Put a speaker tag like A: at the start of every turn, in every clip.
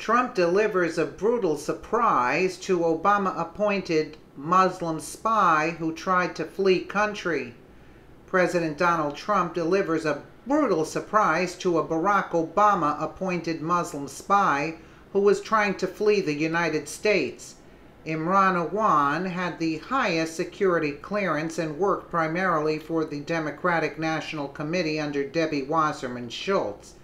A: Trump delivers a brutal surprise to Obama-appointed Muslim spy who tried to flee country. President Donald Trump delivers a brutal surprise to a Barack Obama-appointed Muslim spy who was trying to flee the United States. Imran Awan had the highest security clearance and worked primarily for the Democratic National Committee under Debbie Wasserman Schultz.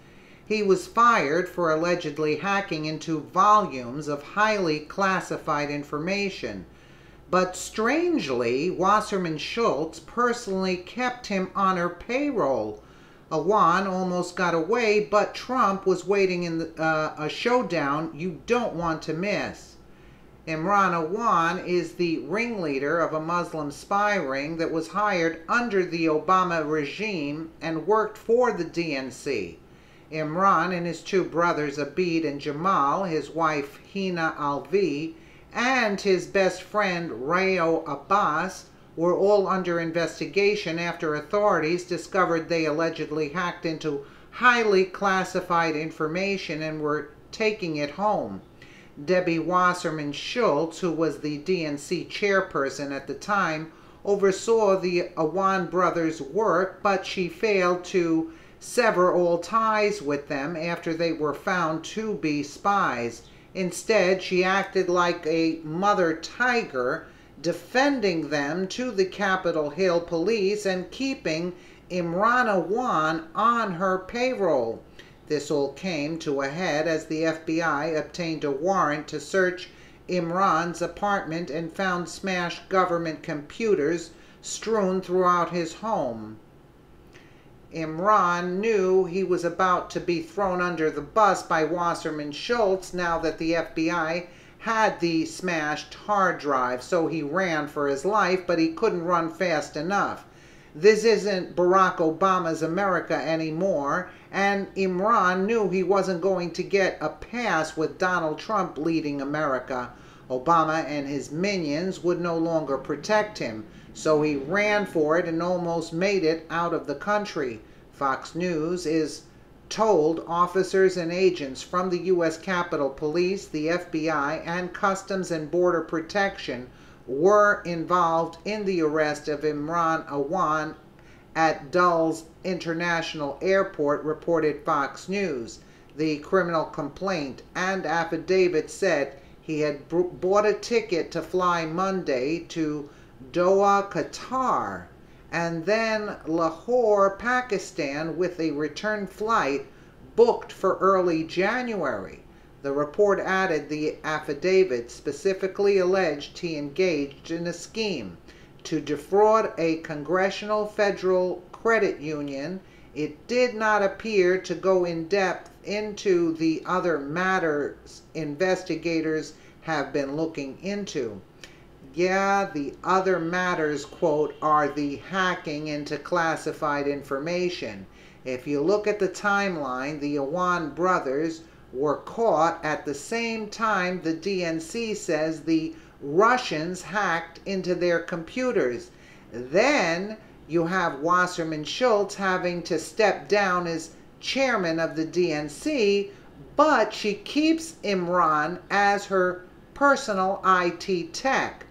A: He was fired for allegedly hacking into volumes of highly classified information. But strangely, Wasserman Schultz personally kept him on her payroll. Awan almost got away, but Trump was waiting in a showdown you don't want to miss. Imran Awan is the ringleader of a Muslim spy ring that was hired under the Obama regime and worked for the DNC. Imran and his two brothers Abid and Jamal, his wife Hina Alvi, and his best friend Rayo Abbas were all under investigation after authorities discovered they allegedly hacked into highly classified information and were taking it home. Debbie Wasserman Schultz, who was the DNC chairperson at the time, oversaw the Awan brothers' work, but she failed to sever all ties with them after they were found to be spies. Instead, she acted like a mother tiger, defending them to the Capitol Hill police and keeping Imran Awan on her payroll. This all came to a head as the FBI obtained a warrant to search Imran's apartment and found smashed government computers strewn throughout his home. Imran knew he was about to be thrown under the bus by Wasserman Schultz now that the FBI had the smashed hard drive, so he ran for his life, but he couldn't run fast enough. This isn't Barack Obama's America anymore, and Imran knew he wasn't going to get a pass with Donald Trump leading America. Obama and his minions would no longer protect him, so he ran for it and almost made it out of the country. Fox News is told officers and agents from the U.S. Capitol Police, the FBI, and Customs and Border Protection were involved in the arrest of Imran Awan at Dulles International Airport, reported Fox News. The criminal complaint and affidavit said he had bought a ticket to fly Monday to Doha, Qatar, and then Lahore, Pakistan, with a return flight booked for early January. The report added the affidavit specifically alleged he engaged in a scheme to defraud a congressional federal credit union. It did not appear to go in depth into the other matters investigators have been looking into. Yeah, the other matters, quote, are the hacking into classified information. If you look at the timeline, the Awan brothers were caught at the same time the DNC says the Russians hacked into their computers. Then you have Wasserman Schultz having to step down as chairman of the DNC, but she keeps Imran as her personal IT tech.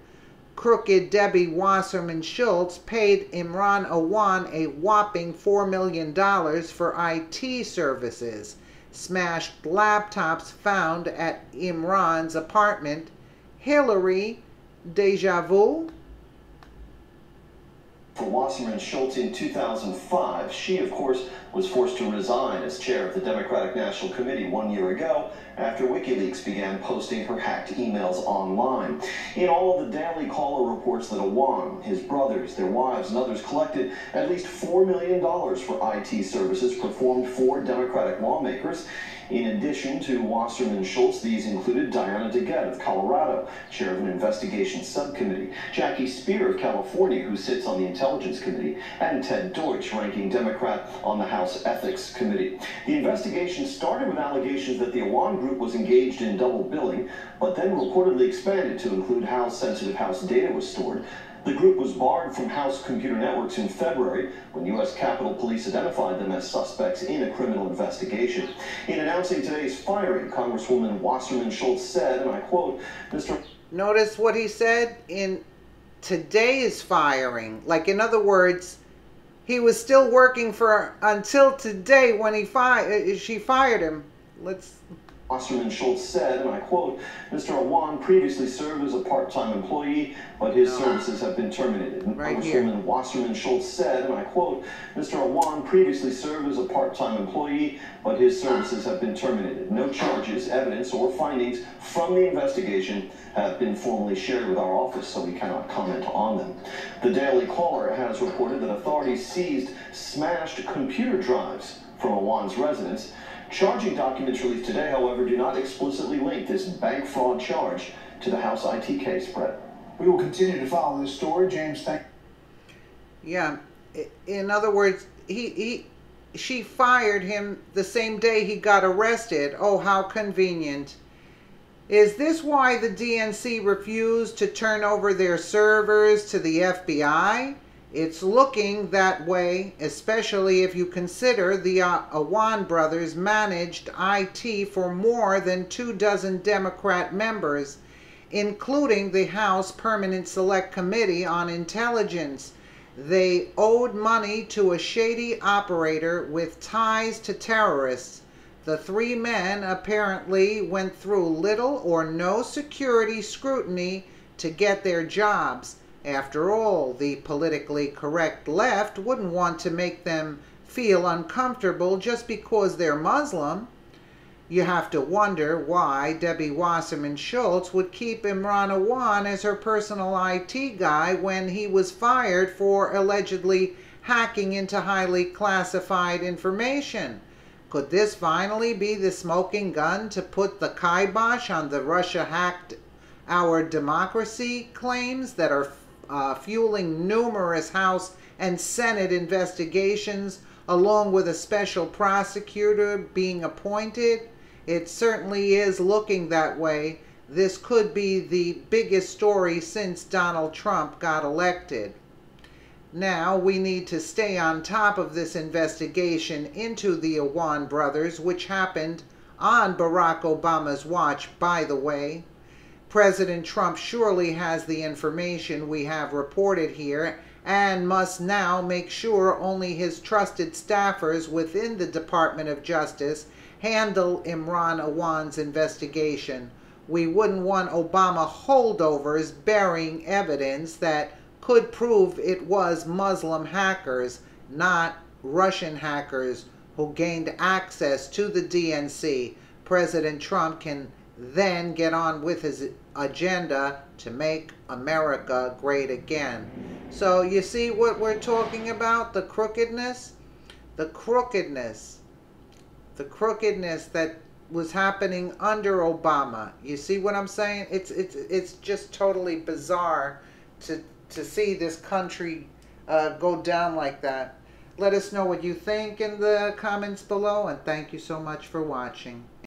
A: Crooked Debbie Wasserman Schultz paid Imran Awan a whopping $4 million for IT services. Smashed laptops found at Imran's apartment. Hillary, deja vu?
B: For Wasserman Schultz in 2005, she, of course, was forced to resign as chair of the Democratic National Committee 1 year ago after WikiLeaks began posting her hacked emails online. In all, the Daily Caller reports that Awan, his brothers, their wives, and others collected at least $4 million for IT services performed for Democratic lawmakers. In addition to Wasserman Schultz, these included Diana DeGette of Colorado, chair of an investigation subcommittee, Jackie Speer of California, who sits on the Intelligence Committee, and Ted Deutsch, ranking Democrat on the House Ethics Committee. The investigation started with allegations that the Awan group was engaged in double billing, but then reportedly expanded to include how sensitive House data was stored. The group was barred from House computer networks in February when U.S. Capitol Police identified them as suspects in a criminal investigation. In announcing today's firing, Congresswoman Wasserman Schultz said, and I quote, Mr.
A: Notice what he said in today's firing. Like, in other words, he was still working for until today when she fired him.
B: Wasserman Schultz said, and I quote, Mr. Awan previously served as a part-time employee, but his services have been terminated.
A: Right
B: Congresswoman Wasserman Schultz said, and I quote, Mr. Awan previously served as a part-time employee, but his services have been terminated. No charges, evidence, or findings from the investigation have been formally shared with our office, so we cannot comment on them. The Daily Caller has reported that authorities seized smashed computer drives from Awan's residence. Charging documents released today, however, do not explicitly link this bank fraud charge to the House IT case, Brett.
C: We will continue to follow this story. James, thank you.
A: Yeah, in other words, she fired him the same day he got arrested. Oh, how convenient. Is this why the DNC refused to turn over their servers to the FBI? It's looking that way, especially if you consider the Awan brothers managed IT for more than 24 Democrat members, including the House Permanent Select Committee on Intelligence. They owed money to a shady operator with ties to terrorists. The three men apparently went through little or no security scrutiny to get their jobs. After all, the politically correct left wouldn't want to make them feel uncomfortable just because they're Muslim. You have to wonder why Debbie Wasserman Schultz would keep Imran Awan as her personal IT guy when he was fired for allegedly hacking into highly classified information. Could this finally be the smoking gun to put the kibosh on the Russia hacked our democracy claims that are fueling numerous House and Senate investigations, along with a special prosecutor being appointed? It certainly is looking that way. This could be the biggest story since Donald Trump got elected. Now we need to stay on top of this investigation into the Awan brothers, which happened on Barack Obama's watch, by the way. President Trump surely has the information we have reported here and must now make sure only his trusted staffers within the Department of Justice handle Imran Awan's investigation. We wouldn't want Obama holdovers burying evidence that could prove it was Muslim hackers, not Russian hackers, who gained access to the DNC. President Trump can then get on with his agenda to make America great again. So you see what we're talking about? The crookedness? The crookedness that was happening under Obama. You see what I'm saying? It's just totally bizarre to see this country go down like that. Let us know what you think in the comments below, and thank you so much for watching.